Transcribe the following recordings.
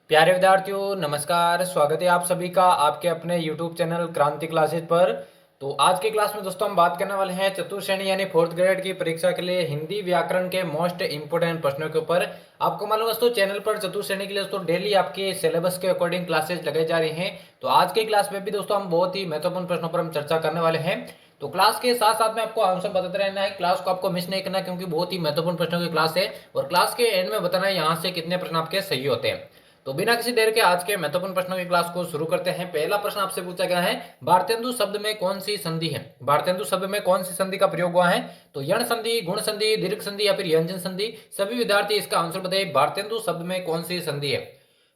प्यारे विद्यार्थियों नमस्कार। स्वागत है आप सभी का आपके अपने YouTube चैनल क्रांति क्लासेज पर। तो आज के क्लास में दोस्तों हम बात करने वाले हैं चतुर्थ श्रेणी यानी फोर्थ ग्रेड की परीक्षा के लिए हिंदी व्याकरण के मोस्ट इंपोर्टेंट प्रश्नों के ऊपर। आपको मालूम है दोस्तों चैनल पर चतुर्थ श्रेणी के लिए दोस्तों डेली आपके सिलेबस के अकॉर्डिंग क्लासेज लगाई जा रही हैं। तो आज के क्लास में भी दोस्तों हम बहुत ही महत्वपूर्ण प्रश्नों पर हम चर्चा करने वाले हैं। तो क्लास के साथ साथ में आपको आंसर बताते रहना है, क्लास को आपको मिस नहीं करना क्योंकि बहुत ही महत्वपूर्ण प्रश्नों की क्लास है और क्लास के एंड में बताना है यहाँ से कितने प्रश्न आपके सही होते हैं। तो बिना किसी देर के आज के महत्वपूर्ण प्रश्नों की क्लास को शुरू करते हैं। पहला प्रश्न आपसे पूछा गया है, भारतेंदु शब्द में कौन सी संधि है? भारतेंदु शब्द में कौन सी संधि का प्रयोग हुआ है? तो यण संधि, गुण संधि, दीर्घ संधि या फिर व्यंजन संधि। सभी विद्यार्थी इसका आंसर बताइए, भारतेंदु शब्द में कौन सी संधि है?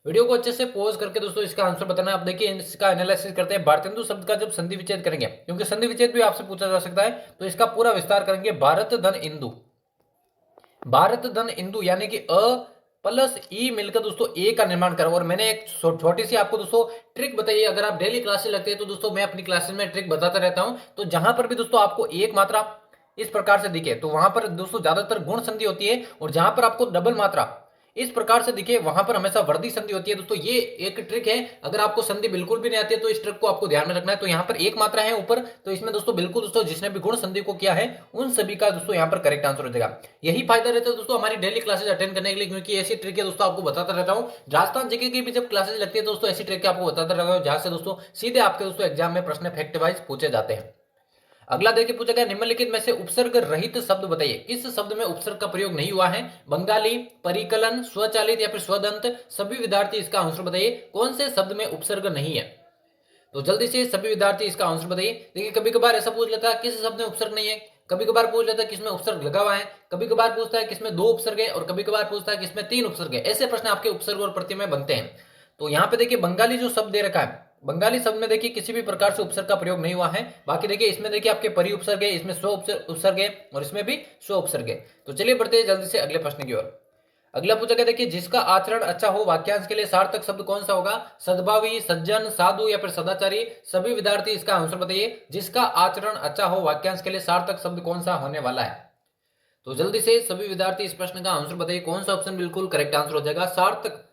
वीडियो को अच्छे से पॉज करके दोस्तों इसका आंसर बताना है। आप देखिए इसका एनालिसिस करते हैं। भारतेंदु शब्द का जब संधि विच्छेद करेंगे, क्योंकि संधि विच्छेद भी आपसे पूछा जा सकता है, तो इसका पूरा विस्तार करेंगे। भारत धन इंदु, भारत धन इंदु यानी कि अ प्लस ई मिलकर दोस्तों ए का निर्माण करा। और मैंने एक छोटी सी आपको दोस्तों ट्रिक बताई है। अगर आप डेली क्लासेस लगते हैं तो दोस्तों मैं अपनी क्लासेस में ट्रिक बताता रहता हूं। तो जहां पर भी दोस्तों आपको एक मात्रा इस प्रकार से दिखे तो वहां पर दोस्तों ज्यादातर गुण संधि होती है, और जहां पर आपको डबल मात्रा इस प्रकार से दिखे वहां पर हमेशा वर्धी संधि होती है। दोस्तों ये एक ट्रिक है। अगर आपको संधि बिल्कुल भी नहीं आती है तो इस ट्रिक को आपको ध्यान में रखना है। तो यहाँ पर एक मात्रा है ऊपर, तो इसमें दोस्तों बिल्कुल दोस्तों जिसने भी गुण संधि को किया है उन सभी का दोस्तों यहाँ पर करेक्ट आंसर हो जाएगा। यही फायदा रहता है दोस्तों हमारी डेली क्लासेज अटेंड करने के लिए, क्योंकि ऐसी ट्रिक है दोस्तों आपको बताता रहता हूँ। राजस्थान जीके की भी जब क्लासेज लगती है दोस्तों ऐसी ट्रिक आपको बताता रहता हूँ, जहां से दोस्तों सीधे आपके दोस्तों एग्जाम में प्रश्न फैक्ट वाइज पूछे जाते हैं। अगला देखिए पूछा गया, निम्नलिखित में से उपसर्ग रहित शब्द बताइए। किस शब्द में उपसर्ग का प्रयोग नहीं हुआ है? बंगाली, परिकलन, स्वचालित या फिर स्वदंत। सभी विद्यार्थी इसका आंसर बताइए, कौन से शब्द में उपसर्ग नहीं है? तो जल्दी से सभी विद्यार्थी इसका आंसर बताइए। देखिए कभी कभार ऐसा पूछ लेता है किस शब्द में उपसर्ग नहीं है, कभी कभार पूछ लेता है किसमें उपसर्ग लगा हुआ है, कभी कभार पूछता है किसमें दो उपसर्ग है, और कभी कभार पूछता है किसमें तीन उपसर्ग है। ऐसे प्रश्न आपके उपसर्ग और प्रत्यय में बनते हैं। तो यहाँ पे देखिए बंगाली जो शब्द दे रखा है, बंगाली शब्द में देखिए किसी भी प्रकार से उपसर्ग का प्रयोग नहीं हुआ है। बाकी देखिए इसमें देखिए आपके परि उपसर्ग है, इसमें स्व उपसर्ग है, और इसमें भी स्व उपसर्ग है। तो चलिए बढ़ते हैं जल्दी से अगले प्रश्न की ओर। अगला पूछा गया, देखिए जिसका आचरण अच्छा हो वाक्यांश के लिए सार्थक शब्द कौन सा होगा? सद्भावी, सज्जन, साधु या फिर सदाचारी। सभी विद्यार्थी इसका आंसर बताइए, जिसका आचरण अच्छा हो वाक्यांश के लिए सार्थक शब्द कौन सा होने वाला है? तो जल्दी से सभी विद्यार्थी इस प्रश्न का आंसर बताइए, कौन सा ऑप्शन बिल्कुल करेक्ट आंसर हो जाएगा? सार्थक,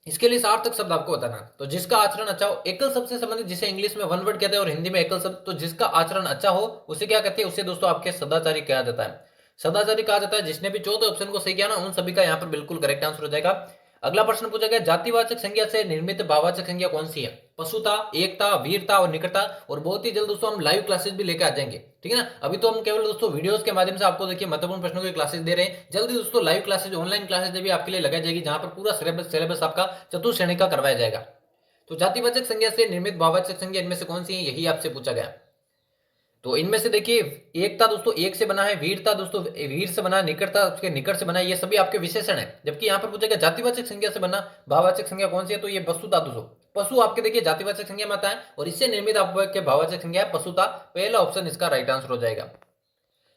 इसके लिए सार्थक शब्द आपको बताना। तो जिसका आचरण अच्छा हो, एकल शब्द से संबंधित जिसे इंग्लिश में वन वर्ड कहते हैं और हिंदी में एकल शब्द, तो जिसका आचरण अच्छा हो उसे क्या कहते हैं? उसे दोस्तों आपके सदाचारी कहा जाता है। सदाचारी कहा जाता है। जिसने भी चौथे ऑप्शन को सही किया ना उन सभी का यहाँ पर बिल्कुल करेक्ट आंसर हो जाएगा। अगला प्रश्न पूछा गया, जातिवाचक संज्ञा से निर्मित भाववाचक संज्ञा कौन सी है? पशुता, एकता, वीरता और निकटता। और बहुत ही जल्द दोस्तों हम लाइव क्लासेस भी लेकर आ जाएंगे, ठीक है ना। अभी तो हम केवल दोस्तों वीडियोस के माध्यम से आपको देखिए महत्वपूर्ण प्रश्नों की क्लासेस दे रहे हैं। जल्दी दोस्तों लाइव क्लासेस, ऑनलाइन क्लासेस भी आपके लिए लगाई जाएगी, जहां पर पूरा सिलेबस आपका चतुर्थ श्रेणी का करवाया जाएगा। तो जातिवाचक संज्ञा से निर्मित भाववाचक संज्ञा इनमें से कौन सी है, यही आपसे पूछा गया। तो इनमें से देखिए एकता दोस्तों एक से बना है, वीरता दोस्तों वीर से बना है, निकटता उसके निकट से बना है। ये सभी आपके विशेषण है। जबकि यहाँ पर पूछेगा जातिवाचक संज्ञा से बना भाववाचक संज्ञा कौन सी है, तो ये पशुता दोस्तों। पशु आपके देखिए जातिवाचक संज्ञा में आता है, और इससे निर्मित आपके भाववाचक संज्ञा है पशुता। पहला ऑप्शन इसका राइट आंसर हो जाएगा।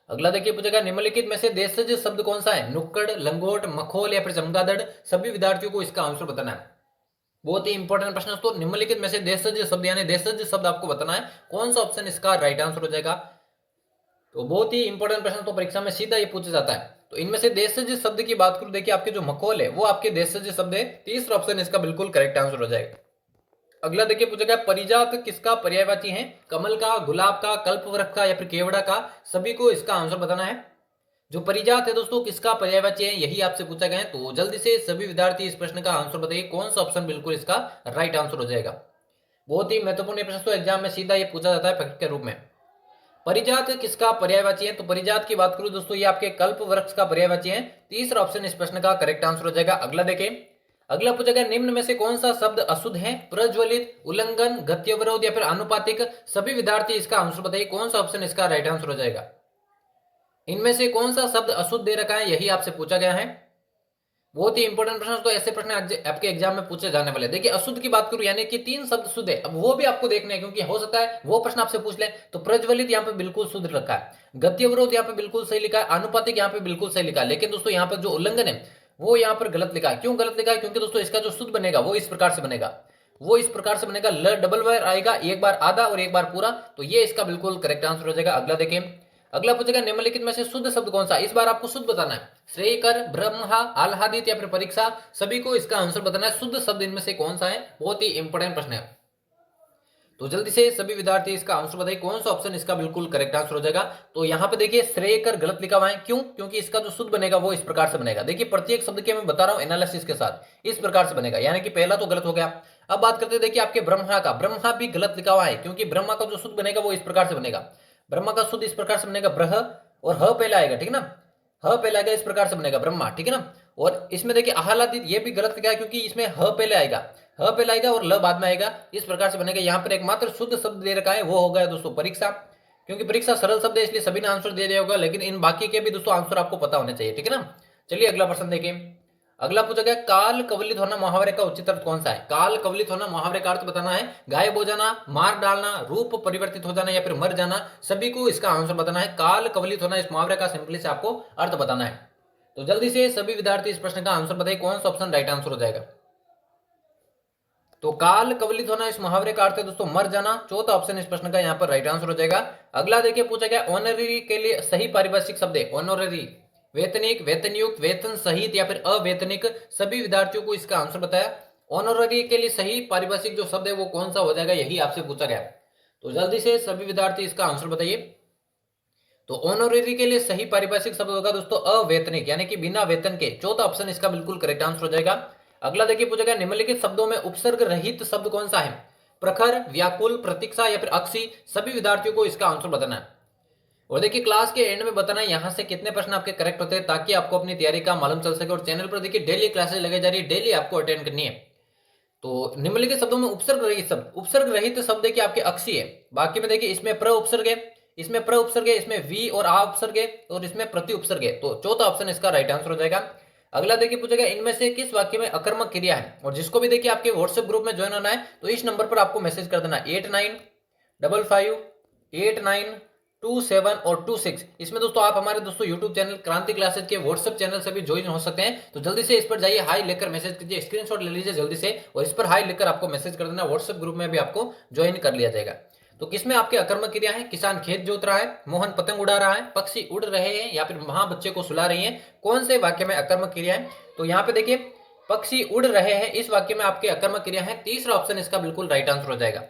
अगला देखिए पूछेगा, निम्नलिखित में से देशज शब्द कौन सा है? नुक्कड़, लंगोट, मखोल या फिर चमगादड़। सभी विद्यार्थियों को इसका आंसर बताना है। बहुत ही इंपॉर्टेंट प्रश्न। तो निम्नलिखित में से देशज शब्द यानी देशज शब्द आपको बताना है, कौन सा ऑप्शन इसका राइट आंसर हो जाएगा। तो बहुत ही इंपॉर्टेंट प्रश्न, तो परीक्षा में सीधा ये पूछा जाता है। तो इनमें से देशज शब्द की बात करूं, देखिए आपके जो मखोल है वो आपके देशज शब्द है। तीसरा ऑप्शन इसका बिल्कुल करेक्ट आंसर हो जाएगा। अगला देखिए पूछेगा, परिजात किसका पर्यायवाची है? कमल का, गुलाब का, कल्पवृक्ष का या फिर केवड़ा का। सभी को इसका आंसर बताना है। जो परिजात है दोस्तों किसका पर्यायवाची है, यही आपसे पूछा गया है। तो जल्दी से सभी विद्यार्थी इस प्रश्न का आंसर बताइए, कौन सा ऑप्शन बिल्कुल इसका राइट आंसर हो जाएगा। बहुत ही महत्वपूर्ण प्रश्न, तो एग्जाम में सीधा ये पूछा जाता है फैक्ट के रूप में। परिजात किसका पर्यायवाची है? तो परिजात की बात करूं दोस्तों ये आपके कल्प वृक्ष का पर्यायवाची है। तीसरा ऑप्शन इस प्रश्न का करेक्ट आंसर हो जाएगा। अगला देखें, अगला पूछा गया, निम्न में से कौन सा शब्द अशुद्ध है? प्रज्वलित, उल्लंघन, गत्यवरोध या फिर आनुपातिक। सभी विद्यार्थी इसका आंसर बताइए, कौन सा ऑप्शन इसका राइट आंसर हो जाएगा। इनमें से कौन सा शब्द अशुद्ध दे रखा है, यही आपसे पूछा गया है। बहुत ही इंपॉर्टेंट प्रश्न, तो ऐसे प्रश्न आपके एग्जाम में पूछे जाने वाले। देखिए अशुद्ध की बात करूं यानी कि तीन शब्द शुद्ध है, अब वो भी आपको देखना है, क्योंकि हो सकता है वो प्रश्न आपसे पूछ ले। तो प्रज्वलित यहाँ पे बिल्कुल शुद्ध रखा है, गत्यवरोध यहाँ पे बिल्कुल सही लिखा है, आनुपातिक यहाँ पे बिल्कुल सही लिखा है। लेकिन दोस्तों यहाँ पर जो उल्लंघन है वो यहाँ पर गलत लिखा है। क्यों गलत लिखा है? क्योंकि दोस्तों इसका जो शुद्ध बनेगा वो इस प्रकार से बनेगा, वो इस प्रकार से बनेगा, ल डबल वायर आएगा, एक बार आधा और एक बार पूरा। तो ये इसका बिल्कुल करेक्ट आंसर हो जाएगा। अगला देखें, अगला पूछेगा निम्नलिखित में से शुद्ध शब्द कौन सा। इस बार आपको शुद्ध बताना है। श्रेयकर, ब्रह्मा, आह्लादित या फिर परीक्षा, सभी को इसका आंसर बताना है। शुद्ध शब्द इनमें से कौन सा है, बहुत ही इंपॉर्टेंट प्रश्न है। तो जल्दी से सभी विद्यार्थी इसका आंसर बताइए, कौन सा ऑप्शन इसका बिल्कुल करेक्ट आंसर हो जाएगा। तो यहाँ पे देखिए श्रेयकर गलत लिखा हुआ है, क्यों, क्योंकि इसका जो शुद्ध बनेगा वो इस प्रकार से बनेगा। देखिए प्रत्येक शब्द के मैं बता रहा हूं एनालिसिस के साथ, इस प्रकार से बनेगा, यानी कि पहला तो गलत हो गया। अब बात करते हैं, देखिए आपके ब्रह्मा का, ब्रह्मा भी गलत लिखा हुआ है, क्योंकि ब्रह्मा का जो शुद्ध बनेगा वो इस प्रकार से बनेगा। ब्रह्मा का शुद्ध इस प्रकार से बनेगा, ब्रह और ह पहले आएगा, ठीक है ना, ह पहले आएगा, इस प्रकार से बनेगा ब्रह्मा, ठीक है ना। और इसमें देखिए आह्लादित, ये भी गलत लिखा है, क्योंकि इसमें ह पहले आएगा, ह पहले आएगा और ल बाद में आएगा, इस प्रकार से बनेगा। यहाँ पर एकमात्र शुद्ध शब्द दे रखा है, वो हो गया दोस्तों परीक्षा, क्योंकि परीक्षा सरल शब्द है इसलिए सभी ने आंसर दे दिया होगा, लेकिन इन बाकी के भी दोस्तों आंसर आपको पता होने चाहिए, ठीक है ना। चलिए अगला प्रश्न देखिए। अगला पूछा गया काल कवलित होना मुहावरे का उचित अर्थ कौन सा है। काल कवलित होना मुहावरे का अर्थ बताना है, गायब हो जाना, मार डालना, रूप परिवर्तित हो जाना या फिर मर जाना, सभी को इसका आंसर बताना है। काल कवलित होना इस मुहावरे का सिंपली से आपको अर्थ बताना है। तो जल्दी से सभी विद्यार्थी इस प्रश्न का आंसर बताइए, कौन सा ऑप्शन राइट आंसर हो जाएगा। तो काल कवलित होना इस मुहावरे का अर्थ है दोस्तों मर जाना, चौथा ऑप्शन इस प्रश्न का यहाँ पर राइट आंसर हो जाएगा। अगला देखिए पूछा गया ऑनररी के लिए सही पारिभाषिक शब्द है। ऑनररी वेतनिक, वेतनयुक्त, वेतन सहित या फिर अवेतनिक, सभी विद्यार्थियों को इसका आंसर बताया। ऑनररी के लिए सही पारिभाषिक जो शब्द है वो कौन सा हो जाएगा, यही आपसे पूछा गया। तो जल्दी से सभी विद्यार्थी इसका आंसर बताइए। तो ऑनररी के लिए सही पारिभाषिक शब्द होगा दोस्तों अवेतनिक, यानी कि बिना वेतन के, चौथा ऑप्शन इसका बिल्कुल करेक्ट आंसर हो जाएगा। अगला देखिए पूछा गया निम्नलिखित शब्दों में उपसर्ग रहित शब्द कौन सा है। प्रखर, व्याकुल, प्रतीक्षा या फिर अक्षी, सभी विद्यार्थियों को इसका आंसर बताना है। और देखिए क्लास के एंड में बताना है यहाँ से कितने प्रश्न आपके करेक्ट होते हैं, ताकि आपको अपनी तैयारी का मालूम चल सके। और चैनल पर देखिए डेली क्लासेस लगाई जा रही है, डेली आपको अटेंड करनी है। तो निम्नलिखित शब्दों में उपसर्ग रहित शब्द, उपसर्ग रहित शब्द है कि आपके अक्षी है। बाकी में देखिए इसमें प्र उपसर्ग है, इसमें प्र उपसर्ग है, इसमें वी और आ उपसर्ग है और इसमें प्रति उपसर्ग है। तो चौथा ऑप्शन इसका राइट आंसर हो जाएगा। अगला देखिए पूछेगा इनमें से किस वाक्य में अकर्मक क्रिया है। और जिसको भी देखिए आपके व्हाट्सएप ग्रुप में ज्वाइन होना है तो इस नंबर पर आपको मैसेज कर देना 89558927 और 26। इसमें दोस्तों आप हमारे दोस्तों यूट्यूब चैनल क्रांति क्लासेज के व्हाट्सएप चैनल से भी ज्वाइन हो सकते हैं। तो जल्दी से इस पर जाइए, हाई लेकर मैसेज कीजिए, स्क्रीनशॉट ले लीजिए जल्दी से और इस पर हाई लेकर आपको मैसेज कर देना। व्हाट्सएप ग्रुप में भी आपको ज्वाइन कर लिया जाएगा। तो किसमें आपके अकर्मक क्रिया है। किसान खेत जोत रहा है, मोहन पतंग उड़ा रहा है, पक्षी उड़ रहे हैं या फिर वहां बच्चे को सुला रही है, कौन से वाक्य में अकर्मक क्रिया है। तो यहाँ पे देखिए पक्षी उड़ रहे हैं, इस वाक्य में आपके अकर्मक क्रिया है, तीसरा ऑप्शन इसका बिल्कुल राइट आंसर हो जाएगा।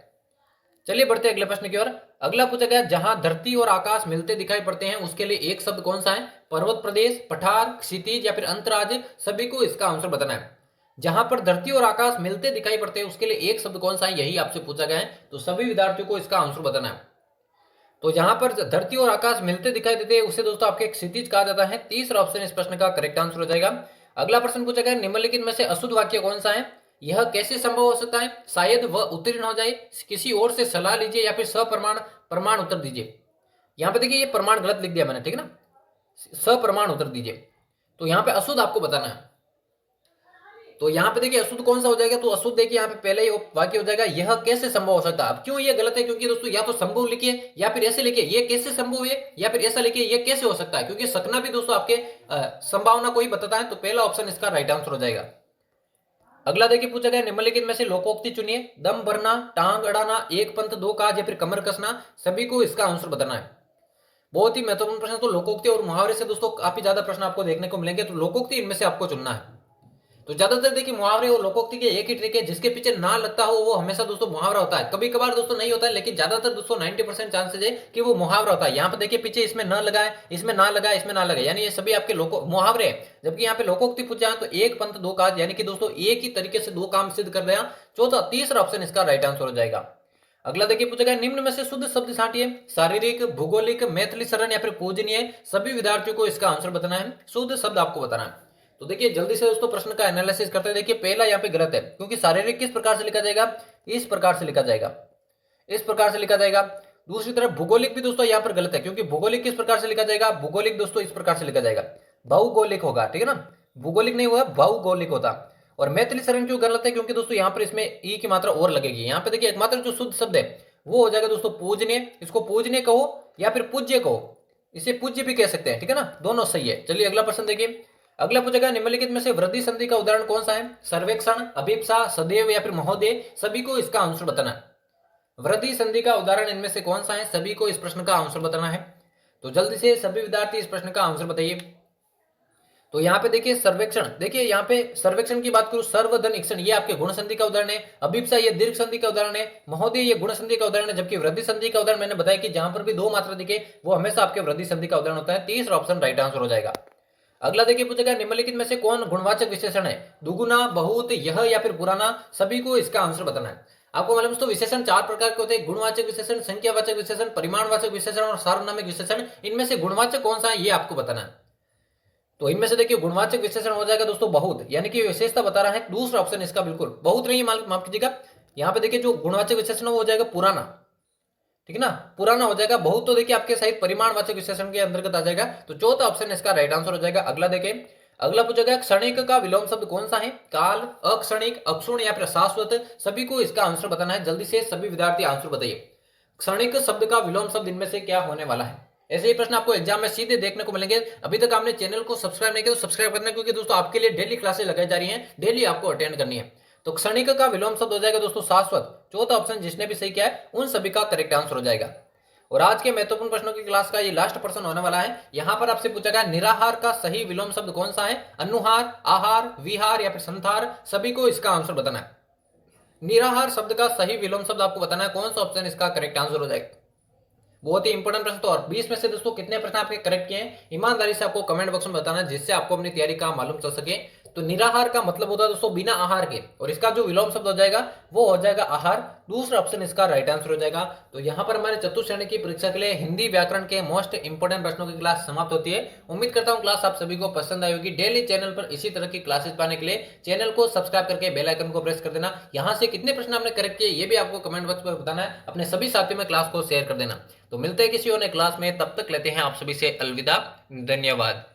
चलिए बढ़ते अगले प्रश्न की ओर। अगला पूछा गया जहां धरती और आकाश मिलते दिखाई पड़ते हैं उसके लिए एक शब्द कौन सा है। पर्वत प्रदेश, पठार, क्षितिज या फिर अंतराज, सभी को इसका आंसर बताना है। जहां पर धरती और आकाश मिलते दिखाई पड़ते हैं उसके लिए एक शब्द कौन सा है, यही आपसे पूछा गया है। तो सभी विद्यार्थियों को इसका आंसर बताना है। तो जहां पर धरती और आकाश मिलते दिखाई देते हैं उसे दोस्तों आपके क्षितिज कहा जाता है, तीसरा ऑप्शन इस प्रश्न का करेक्ट आंसर हो जाएगा। अगला प्रश्न पूछा गया निम्नलिखित में से अशुद्ध वाक्य कौन सा है। यह कैसे संभव हो सकता है, शायद वह उत्तीर्ण हो जाए, किसी और से सलाह लीजिए या फिर सप्रमाण प्रमाण उत्तर दीजिए। यहां पे देखिए ये प्रमाण गलत लिख दिया मैंने, ठीक है ना, सप्रमाण उत्तर दीजिए। तो यहाँ पे अशुद्ध आपको बताना है। तो यहाँ पे देखिए अशुद्ध कौन सा हो जाएगा। तो अशुद्ध देखिए यहाँ पे पहले ही वाक्य हो जाएगा यह कैसे संभव हो सकता है। अब क्यों ये गलत है, क्योंकि दोस्तों या तो संभव लिखिए या फिर ऐसे लिखिए ये कैसे संभव है, या फिर ऐसा लिखिए ये कैसे हो सकता है, क्योंकि सकना भी दोस्तों आपके संभावना को ही बताता है। तो पहला ऑप्शन इसका राइट आंसर हो जाएगा। अगला देखिए पूछा गया निम्नलिखित में से लोकोक्ति चुनिए। दम भरना, टांग अड़ाना, एक पंथ दो काज या फिर कमर कसना, सभी को इसका आंसर बताना है। बहुत ही महत्वपूर्ण प्रश्न। तो लोकोक्ति और मुहावरे से दोस्तों काफी ज्यादा प्रश्न आपको देखने को मिलेंगे, तो लोकोक्ति इनमें से आपको चुनना है। तो ज्यादातर देखिए मुहावरे और लोकोक्ति के एक ही ट्रिक है, जिसके पीछे ना लगता हो वो हमेशा दोस्तों मुहावरा होता है। कभी कभार दोस्तों नहीं होता है, लेकिन ज्यादातर दोस्तों 90% चांसेस है कि वो मुहावरा होता है। यहाँ पे देखिए पीछे इसमें न लगा है, इसमें ना लगा, इसमें ना लगा, यानी ये सभी आपके मुहावरे है। जबकि यहाँ पे लोकोक्ति पूछा है तो एक पंथ दो काज, यानी कि दोस्तों एक ही तरीके से दो काम सिद्ध कर दिया। चौथा तीसरा ऑप्शन इसका राइट आंसर हो जाएगा। अगला देखिए पूछा गया निम्न में से शुद्ध शब्द छांटिए। शारीरिक, भूगोलिक, मैथिली शरण या फिर पूजनीय, सभी विद्यार्थियों को इसका आंसर बताना है, शुद्ध शब्द आपको बताना है। तो देखिए जल्दी से दोस्तों प्रश्न का एनालिसिस करते हैं। देखिए पहला यहाँ पे गलत है, क्योंकि शारीरिक किस प्रकार से लिखा जाएगा, इस प्रकार से लिखा जाएगा, इस प्रकार से लिखा जाएगा। दूसरी तरफ भूगोलिक भी दोस्तों यहाँ पर गलत है, क्योंकि भूगोलिक किस प्रकार से लिखा जाएगा, भूगोलिक दोस्तों इस प्रकार से लिखा जाएगा, भौगोलिक होगा, ठीक है ना, भूगोलिक नहीं होगा, भौगोलिक होता। और मैथिली शरण क्यों गलत है, क्योंकि दोस्तों यहाँ पर इसमें ई की मात्रा और लगेगी। यहाँ पे देखिए एकमात्र जो शुद्ध शब्द है वो हो जाएगा दोस्तों पूजनीय, इसको पूजनीय कहो या फिर पूज्य कहो, इसे पूज्य भी कह सकते हैं, ठीक है ना, दोनों सही है। चलिए अगला प्रश्न देखिए। अगला पूछेगा निम्नलिखित में से वृद्धि संधि का उदाहरण कौन सा है। सर्वेक्षण, अभिप्सा, सदैव या फिर महोदय, सभी को इसका आंसर बताना है। वृद्धि संधि का उदाहरण इनमें से कौन सा है, सभी को इस प्रश्न का आंसर बताना है। तो जल्दी से सभी विद्यार्थी इस प्रश्न का आंसर बताइए। तो यहाँ पे देखिए सर्वेक्षण, देखिए यहाँ पे सर्वेक्षण की बात करूं, सर्वधन ईक्षण ये आपके गुण संधि का उदाहरण है, अभिप्सा ये दीर्घ संधि का उदाहरण है, महोदय ये गुण संधि का उदाहरण है, जबकि वृद्धि संधि का उदाहरण मैंने बताया कि जहां पर भी दो मात्रा दिखे वो हमेशा आपके वृद्धि संधि का उदाहरण होता है। तीसरा ऑप्शन राइट आंसर हो जाएगा। अगला देखिए पूछेगा निम्नलिखित में से कौन गुणवाचक विशेषण है, दुगुना, बहुत, यह या फिर पुराना, सभी को इसका आंसर बताना है। आपको मालूम दोस्तों विशेषण चार प्रकार के होते हैं, गुणवाचक विशेषण, संख्यावाचक विशेषण, परिमाणवाचक विशेषण और सार्वनामिक विशेषण। इनमें से गुणवाचक कौन सा है ये आपको बताना है। तो इनमें से देखिए गुणवाचक विशेषण हो जाएगा दोस्तों बहुत, यानी कि विशेषता बता रहा है, दूसरा ऑप्शन इसका बिल्कुल बहुत नहीं, माफ कीजिएगा। यहाँ पे देखिए जो गुणवाचक विशेषण हो जाएगा पुराना, ठीक है ना, पुराना हो जाएगा। बहुत तो देखिए आपके सहित परिमाणवाचक विशेषण के अंतर्गत आ जाएगा, तो चौथा ऑप्शन इसका राइट आंसर हो जाएगा। अगला देखें, अगला पूछेगा क्षणिक का विलोम शब्द कौन सा है, काल, अक्षणिक, अक्षुण्ण या फिर शाश्वत, सभी को इसका आंसर बताना है। जल्दी से सभी विद्यार्थी आंसर बताइए, क्षणिक शब्द का विलोम शब्द इनमें से क्या होने वाला है। ऐसे ही प्रश्न आपको एग्जाम में सीधे देखने को मिलेंगे। अभी तक आपने चैनल को सब्सक्राइब नहीं किया तो सब्सक्राइब करना, क्योंकि दोस्तों आपके लिए डेली क्लासेस लगाई जा रही हैं, डेली आपको अटेंड करनी है। तो क्षणिक का विलोम शब्द हो जाएगा दोस्तों शाश्वत। चौथा ऑप्शन जिसने भी सही किया है उन सभी का करेक्ट आंसर हो जाएगा। और आज के महत्वपूर्ण प्रश्नों की क्लास का ये लास्ट प्रश्न होने वाला है। यहां पर आपसे पूछा गया निराहार का सही विलोम शब्द कौन सा है, अनुहार, आहार, विहार या फिर संथार, सभी को इसका आंसर बताना है। निराहार शब्द का सही विलोम शब्द आपको बताना है, कौन सा ऑप्शन इसका करेक्ट आंसर हो जाएगा। बहुत ही इंपॉर्टेंट प्रश्न। तो और 20 में से दोस्तों कितने प्रश्न आपके करेक्ट किए हैं ईमानदारी से आपको कमेंट बॉक्स में बताना, जिससे आपको अपनी तैयारी का मालूम चल सके। तो निराहार का मतलब होता है दोस्तों बिना आहार के, और इसका जो विलोम शब्द हो जाएगा वो हो जाएगा आहार। दूसरा ऑप्शन इसका राइट आंसर हो जाएगा। तो यहाँ पर हमारे चतुर्थ श्रेणी की परीक्षा के लिए हिंदी व्याकरण के मोस्ट इंपोर्टेंट प्रश्नों की क्लास समाप्त होती है। उम्मीद करता हूँ क्लास आप सभी को पसंद आई होगी। डेली चैनल पर इसी तरह की क्लासेस पाने के लिए चैनल को सब्सक्राइब करके बेल आइकन को प्रेस कर देना। यहाँ से कितने प्रश्न आपने करेक्ट किए ये भी आपको कमेंट बॉक्स पर बताना है। अपने सभी साथियों में क्लास को शेयर कर देना। तो मिलते हैं किसी और नए क्लास में, तब तक लेते हैं आप सभी से अलविदा, धन्यवाद।